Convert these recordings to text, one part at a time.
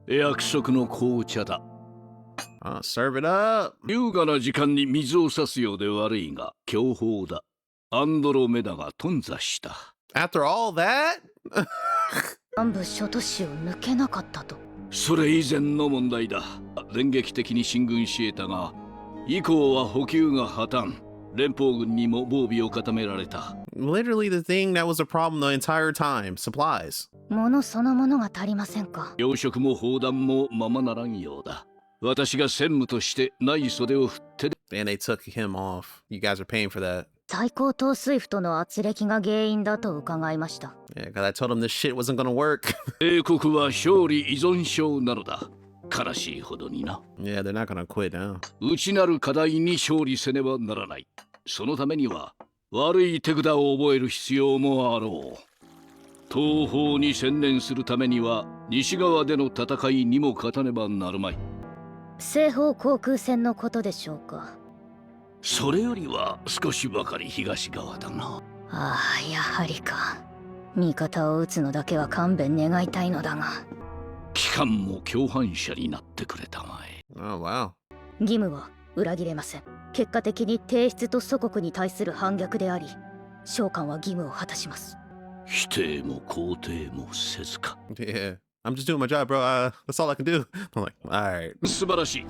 約束の紅茶だ。Serve it up. 優雅な時間に水を差すようで悪いが、享保だ。アンドロメダが頓挫した。After all that? 南部諸都市を抜けなかったと。それ以前の問題だ。電撃的に進軍し得たが、以降は補給が破綻。連邦軍にも防備を固められた。Literally the thing that was a problem the entire time. Supplies. 物そのものが足りませんか。養殖も砲弾もままならんようだ。私が専務としてない袖を振って。And they took him off. You guys are paying for that. 最高統帥府との圧力が原因だと伺いました。Yeah, because I told him this shit wasn't gonna work. 英国は勝利依存症なのだ。悲しいほどにな。Yeah, they're not gonna quit now. 内なる課題に勝利せねばならない。そのためには悪い手札を覚える必要もあろう。東方に専念するためには西側での戦いにも勝たねばなるまい。西方航空戦のことでしょうか。それよりは少しばかり東側だな。ああ、やはりか。味方を撃つのだけは勘弁願いたいのだが。機関も共犯者になってくれたまえ。Oh, wow. 義務は裏切れません。結果的に帝室と祖国に対する反逆であり、召喚は義務を果たします。否定も肯定もせずか。Yeah. I'm just doing my job, bro. That's all I can do. I'm like, all right. 素晴らし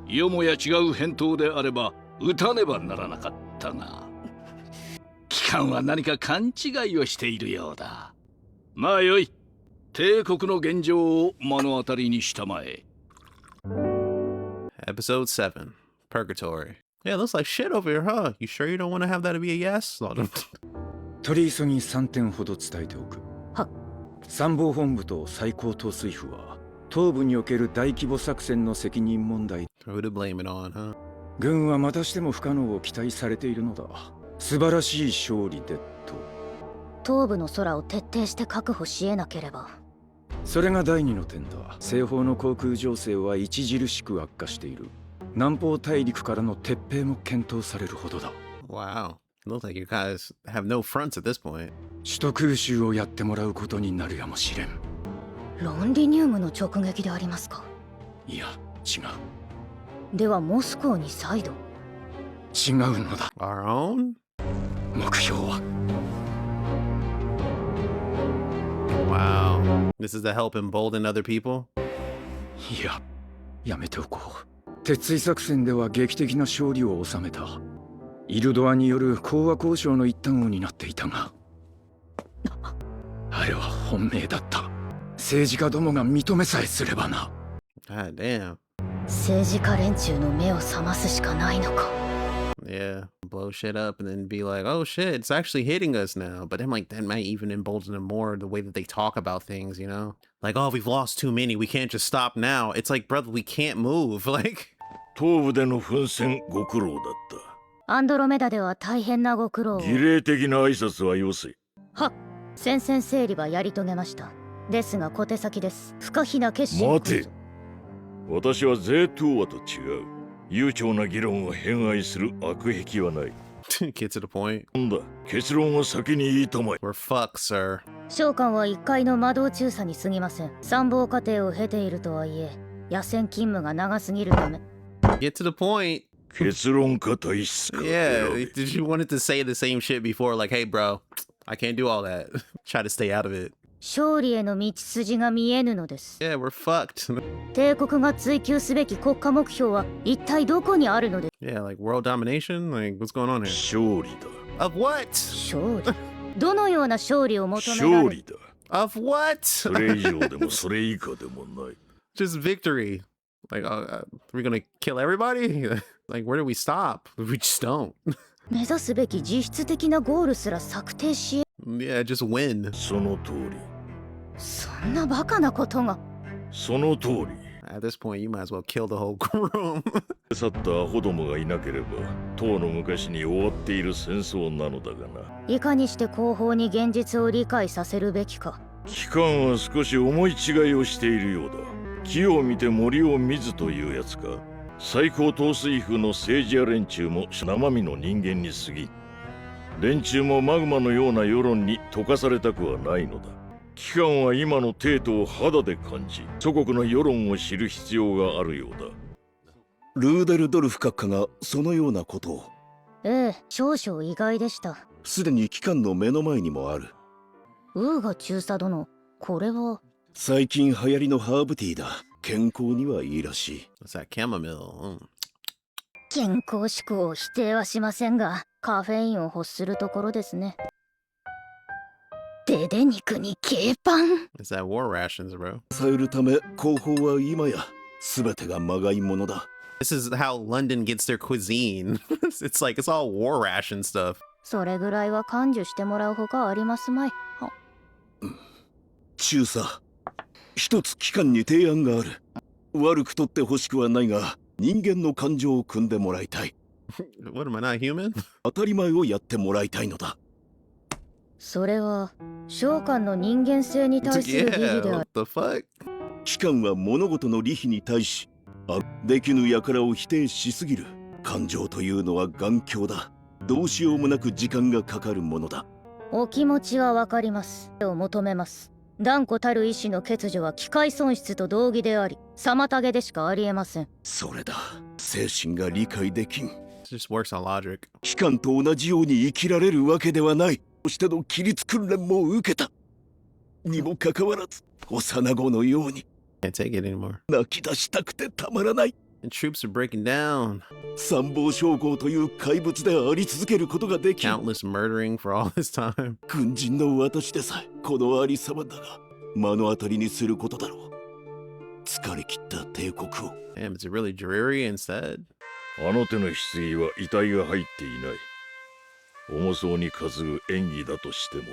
い。よもや違う返答であれば撃たねばならなかったが、機関は何か勘違いをしているようだ。まあよい。帝国の現状を目の当たりにしたまえ。Episode 7. Purgatory. Yeah, it looks like shit over here, huh? You sure you don't want to have that to be a yes? 取り急ぎ3点ほど伝えておく。は。参謀本部と最高統帥府は東部における大規模作戦の責任問題。Who to blame it on, huh? 軍はまたしても不可能を期待されているのだ。素晴らしい勝利でと。東部の空を徹底して確保し得なければ。それが第2の点だ。西方の航空情勢は著しく悪化している。南方大陸からの撤兵も検討されるほどだ。Wow. Looks like you guys have no fronts at this point. 首都空襲をやってもらうことになるやもしれん。ロンリニウムの直撃でありますか。いや、違う。ではモスコーに再度。違うのだ。Our own? 目標は。Wow. This is to help embolden other people? いや、やめておこう。鉄槌作戦では劇的な勝利を収めた。イルドアによる講和交渉の一端を担っていたが、あれは本命だった。政治家どもが認めさえすればな。God damn. 政治家連中の目を覚ますしかないのか。Yeah, blow shit up and then be like, oh shit, it's actually hitting us now. But then like that might even embolden them more the way that they talk about things, you know? Like, oh, we've lost too many, we can't just stop now. It's like, brother, we can't move. Like 東部での奮戦ご苦労だった。アンドロメダでは大変なご苦労を。儀礼的な挨拶はよせ。はっ、戦線整理はやり遂げました。ですが小手先です。不可避な決心。待て。私はゼートゥーアと違う。悠長な議論を偏愛する悪癖はない。get to the point. なんだ、結論を先に言いたまえ。We're fucked, sir. 召喚は1階の魔導中佐に過ぎません。参謀過程を経ているとはいえ、野戦勤務が長すぎるため。Get to the point. 結論家体質か。Yeah, did you wanted to say the same shit before? Like, hey, bro, I can't do all that. Try to stay out of it. 勝利への道筋が見えぬのです。Yeah, we're fucked. 帝国が追求すべき国家目標は一体どこにあるのです。Yeah, like world domination? Like, what's going on here? 勝利だ。Of what? 勝利。どのような勝利を求められる。勝利だ。Of what? それ以上でもそれ以下でもない。Just victory. Like, are we gonna kill everybody? Like, where do we stop? We just don't. 目指すべき実質的なゴールすら策定し。Yeah, just win. その通り。そんなバカなことが。その通り。At this point, you might as well kill the whole room. 去ったアホどもがいなければ、唐の昔に終わっている戦争なのだがな。いかにして後方に現実を理解させるべきか。機関は少し思い違いをしているようだ。木を見て森を見ずというやつか。最高統帥府の政治家連中も生身の人間に過ぎ。連中もマグマのような世論に溶かされたくはないのだ。機関は今の帝都を肌で感じ、祖国の世論を知る必要があるようだ。ルーデルドルフ閣下がそのようなことを。ええ、少々意外でした。すでに機関の目の前にもある。ウーガ中佐殿、これは。最近流行りのハーブティーだ。健康にはいいらしい。What's that chamomile? 健康志向を否定はしませんが、カフェインを欲するところですね。デデ肉にケーパン。Is that war rations, bro? 抑えるため後方は今や全てがまがいものだ。This is how London gets their cuisine. It's like it's all war ration stuff. それぐらいは感受してもらうほかありますまい。中佐、一つ機関に提案がある。悪くとってほしくはないが、人間の感情を汲んでもらいたい。What am I not human? 当たり前をやってもらいたいのだ。それは召喚の人間性に対する理義であ What る。 the fuck? 機関は物事の利比に対し、できぬ輩を否定しすぎる。感情というのは頑強だ。どうしようもなく時間がかかるものだ。お気持ちはわかります。を求めます。断固たる意志の欠如は機械損失と同義であり、妨げでしかありえません。それだ。精神が理解できん。It just works on logic. 機関と同じように生きられるわけではない。そしての規律訓練も受けた。にもかかわらず、幼子のように Can't take it anymore. 泣き出したくてたまらない。And troops are breaking down. 参謀将校という怪物であり続けることができ、 Countless murdering for all this time. 軍人の私でさえこのありさまだが目の当たりにすることだろう。疲れ切った帝国を。 Damn, it's really dreary and sad. あの手の棺は遺体が入っていない。重そうに担ぐ演技だとしても、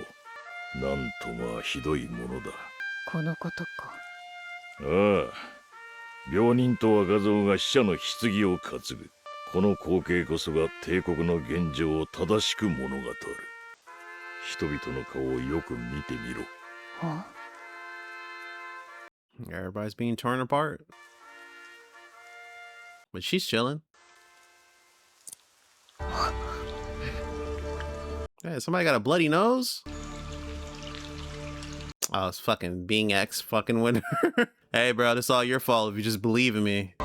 なんとまあひどいものだ。このことか。ああ、病人と若造が死者の棺を担ぐ。この光景こそが帝国の現状を正しく物語る。人々の顔をよく見てみろ。は Everybody's being torn apart. But she's chilling. Hey, somebody got a bloody nose? Oh, it's fucking Being X fucking with her. Hey, bro, this all your fault if you just believe in me.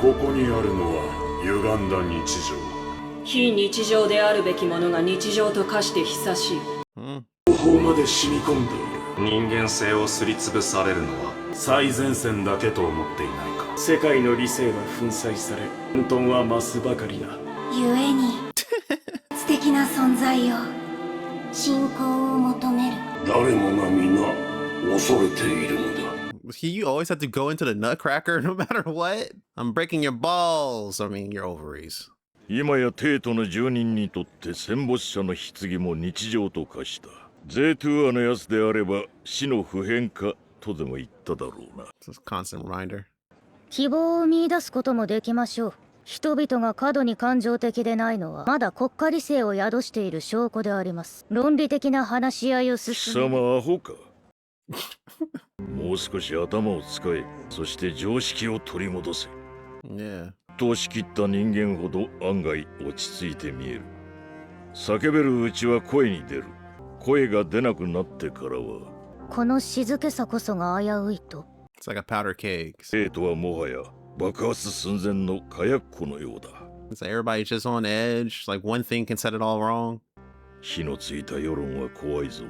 ここにあるのは歪んだ日常。非日常であるべきものが日常と化して久しい。方法まで染み込んでいる。人間性をすりつぶされるのは最前線だけと思っていないか。世界の理性は粉砕され、混沌は増すばかりだ。故に素敵な存在よ。信仰を求める。誰もが皆恐れているのだ。You always have to go into the nutcracker no matter what? I'm breaking your balls. I mean, your ovaries. 今や帝都の住人にとって戦没者の棺も日常と化した。ゼートゥーアのやつであれば死の普遍化とでも言っただろうな。It's a constant reminder. 希望を見出すこともできましょう。人々が過度に感情的でないのはまだ国家理性を宿している証拠であります。論理的な話し合いを進貴め。様アホか。もう少し頭を使え、そして常識を取り戻せ。Yeah. としきった人間ほど案外落ち着いて見える。叫べるうちは声に出る。声が出なくなってからは、この静けさこそが危ういと。It's like a powder keg. 帝都はもはや爆発寸前の火薬庫のようだ。It's like everybody's just on edge. Like one thing can set it all wrong. 火のついた世論は怖いぞ。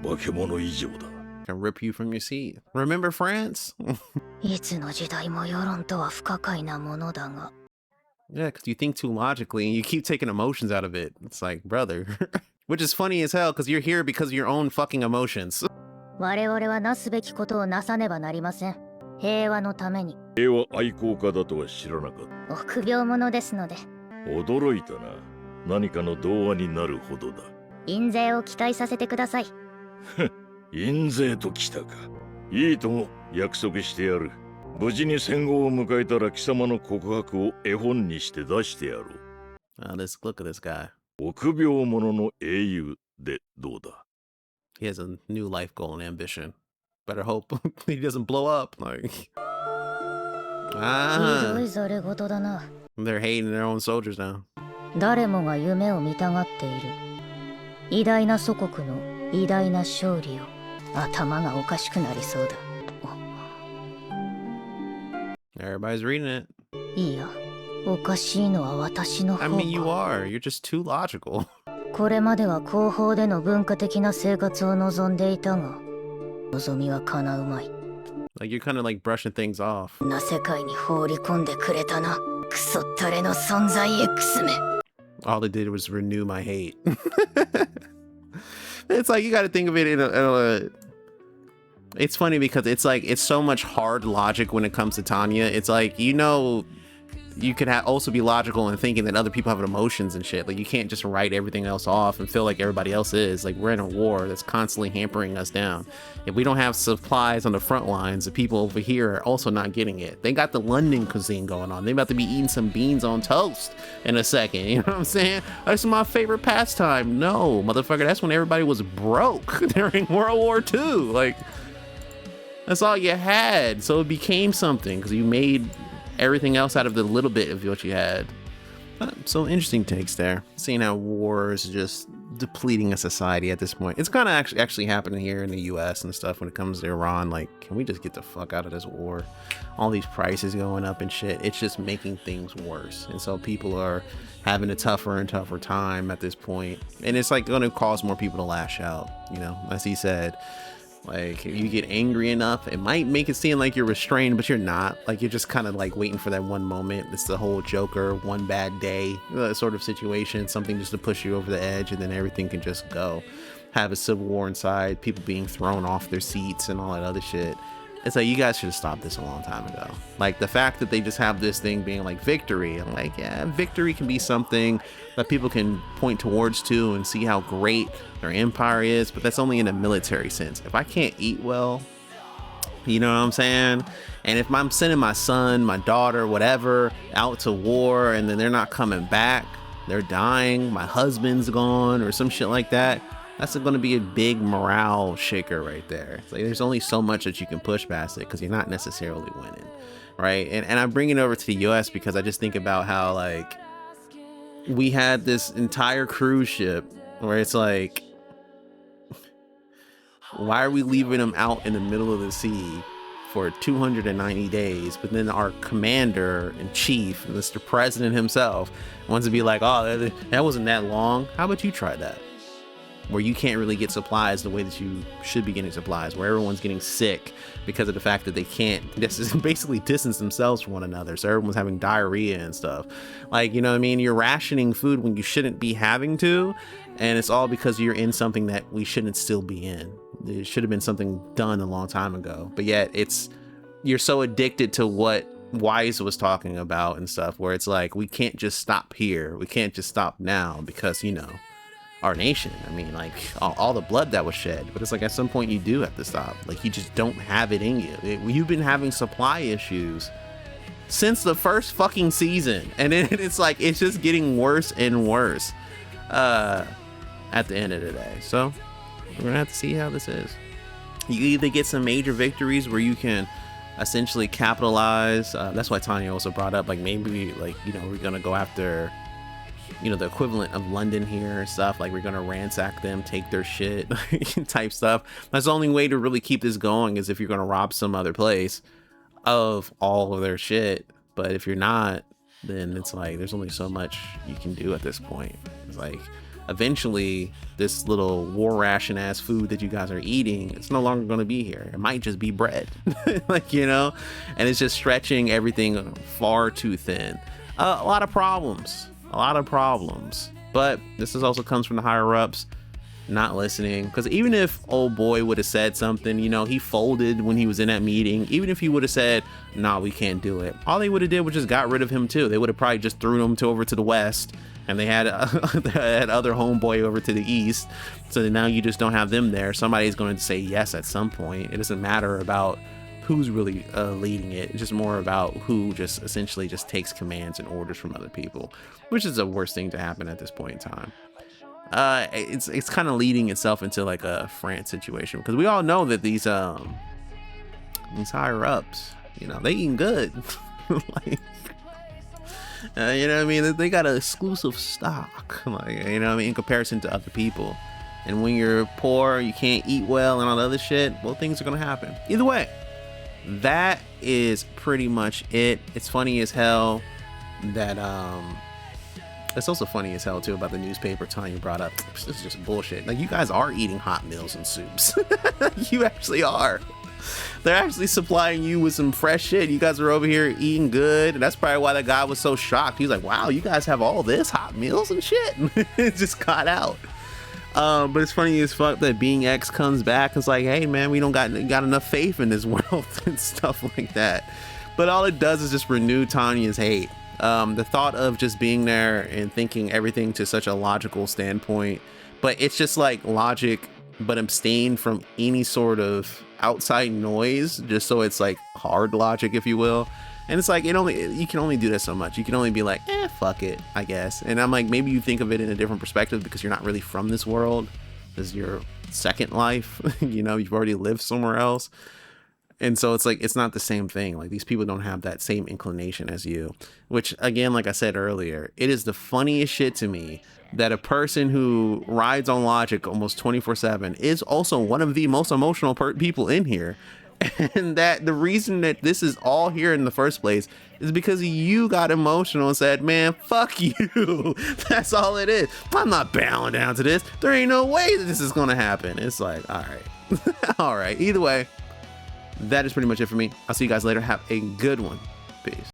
化け物以上だ。Can rip you from your seat. Remember France? いつの時代も世論とは不可解なものだが。Yeah, because you think too logically and you keep taking emotions out of it. It's like, brother. Which is funny as hell because you're here because of your own fucking emotions. 我々はなすべきことをなさねばなりません。平和のために。平和愛好家だとは知らなかっ臆病者ですので。た。驚いたな。何かの童話になるほどだ。印税を期待させてください。印税ときたか。いいとも約束してやる。無事に戦後を迎えたら貴様の告白を絵本にして出してやろう。Look at this guy. 臆病者の英雄でどうだ。 He has a new life goal and ambition. Better hope he doesn't blow up. Like, ひど ah, いざれ言だな。 they're hating their own soldiers now. 誰もが夢を見たがっている。偉大な祖国の偉大な勝利を。頭がおかしくなりそうだ。 Everybody's reading it. いや、おかしいのは私の方 I か。 mean, you are. You're just too logical. これまでは後方での文化的な生活を望んでいたが、望みは叶うまい。 Like, you're kind of like brushing things off. な世界に放り込んでくれたな、クソったれの存在 X め。 All they did was renew my hate. It's like, you got to think of it in a it's funny because it's like, it's so much hard logic when it comes to Tanya. It's like, you know, you could also be logical in thinking that other people have emotions and shit. Like, you can't just write everything else off and feel like everybody else is. Like, we're in a war that's constantly hampering us down. If we don't have supplies on the front lines, the people over here are also not getting it. They got the London cuisine going on. They about to be eating some beans on toast in a second. You know what I'm saying? That's my favorite pastime. No, motherfucker, that's when everybody was broke during World War II. Like, that's all you had. So it became something because you made everything else out of the little bit of what you had. So interesting takes there. Seeing how war is just depleting a society at this point. It's kind of actually happening here in the US and stuff when it comes to Iran. Like, can we just get the fuck out of this war? All these prices going up and shit. It's just making things worse. And so people are having a tougher and tougher time at this point. And it's like going to cause more people to lash out, you know, as he said. Like, if you get angry enough, it might make it seem like you're restrained, but you're not. Like, you're just kind of like waiting for that one moment. It's the whole Joker, one bad day sort of situation, something just to push you over the edge, and then everything can just go. Have a civil war inside, people being thrown off their seats and all that other shit. It's like, you guys should have stopped this a long time ago. Like, the fact that they just have this thing being like victory, I'm like, yeah, victory can be something that people can point towards to and see how great their empire is, but that's only in a military sense. If I can't eat well, you know what I'm saying? And if I'm sending my son, my daughter, whatever, out to war, and then they're not coming back, they're dying, my husband's gone, or some shit like that, that's going to be a big morale shaker right there. It's like, there's only so much that you can push past it because you're not necessarily winning, right? And I'm bringing it over to the US because I just think about how, like, we had this entire cruise ship where it's like, why are we leaving them out in the middle of the sea for 290 days? But then our commander in chief, Mr. President himself, wants to be like, oh, that wasn't that long. How about you try that? Where you can't really get supplies the way that you should be getting supplies, where everyone's getting sick because of the fact that they can't basically distance themselves from one another. So everyone's having diarrhea and stuff. Like, you know what I mean? You're rationing food when you shouldn't be having to, and it's all because you're in something that we shouldn't still be in. It should have been something done a long time ago, but yet you're so addicted to what Wise was talking about and stuff, where it's like, we can't just stop here. We can't just stop now because, you know, our nation. I mean, like, all the blood that was shed. But it's like, at some point you do have to stop. Like, you just don't have it in you. You've been having supply issues since the first fucking season, and then it's like, it's just getting worse and worse at the end of the day. So we're gonna have to see how this is. You either get some major victories where you can essentially capitalize. That's why Tanya also brought up, like, maybe, like, you know, we're gonna go after, you know, the equivalent of London here and stuff. Like, we're gonna ransack them, take their shit type stuff. That's the only way to really keep this going, is if you're gonna rob some other place of all of their shit. But if you're not, then it's like, there's only so much you can do at this point. It's like, eventually this little war ration ass food that you guys are eating, it's no longer going to be here. It might just be bread. Like, you know, and it's just stretching everything far too thin. A lot of problems, but this also comes from the higher ups not listening. Because even if old boy would have said something, you know, he folded when he was in that meeting. Even if he would have said, nah, we can't do it, all they would have did was just got rid of him too. They would have probably just threw him over to the west, and they had other homeboy over to the east. So now you just don't have them there. Somebody's going to say yes at some point. It doesn't matter about who's really leading it. It's just more about who just essentially just takes commands and orders from other people, which is the worst thing to happen at this point in time. It's kind of leading itself into like a France situation, because we all know that these higher ups, you know, they eating good. Like, you know what I mean? They got an exclusive stock, like, you know what I mean, in comparison to other people. And when you're poor, you can't eat well and all the other shit, well, things are gonna happen. Either way, that is pretty much it. It's funny as hell that it's also funny as hell too about the newspaper Tanya brought up. This is just bullshit. Like, you guys are eating hot meals and soups. You actually are. They're actually supplying you with some fresh shit. You guys are over here eating good, and that's probably why that guy was so shocked. He's like, wow, you guys have all this hot meals and shit. It just got out. But it's funny as fuck that Being X comes back. It's like, hey man, we don't got enough faith in this world and stuff like that. But all it does is just renew Tanya's hate. The thought of just being there and thinking everything to such a logical standpoint, but it's just like logic, but abstain from any sort of outside noise, just so it's like hard logic, if you will. And it's like, you can only do that so much. You can only be like, fuck it, I guess. And I'm like, maybe you think of it in a different perspective because you're not really from this world. This is your second life. You know, you've already lived somewhere else. And so it's like, it's not the same thing. Like, these people don't have that same inclination as you, which again, like I said earlier, it is the funniest shit to me that a person who rides on logic almost 24/7 is also one of the most emotional people in here. And that the reason that this is all here in the first place is because you got emotional and said, man, fuck you. That's all it is. I'm not bowing down to this. There ain't no way that this is gonna happen. It's like, all right. All right. Either way, that is pretty much it for me. I'll see you guys later. Have a good one. Peace.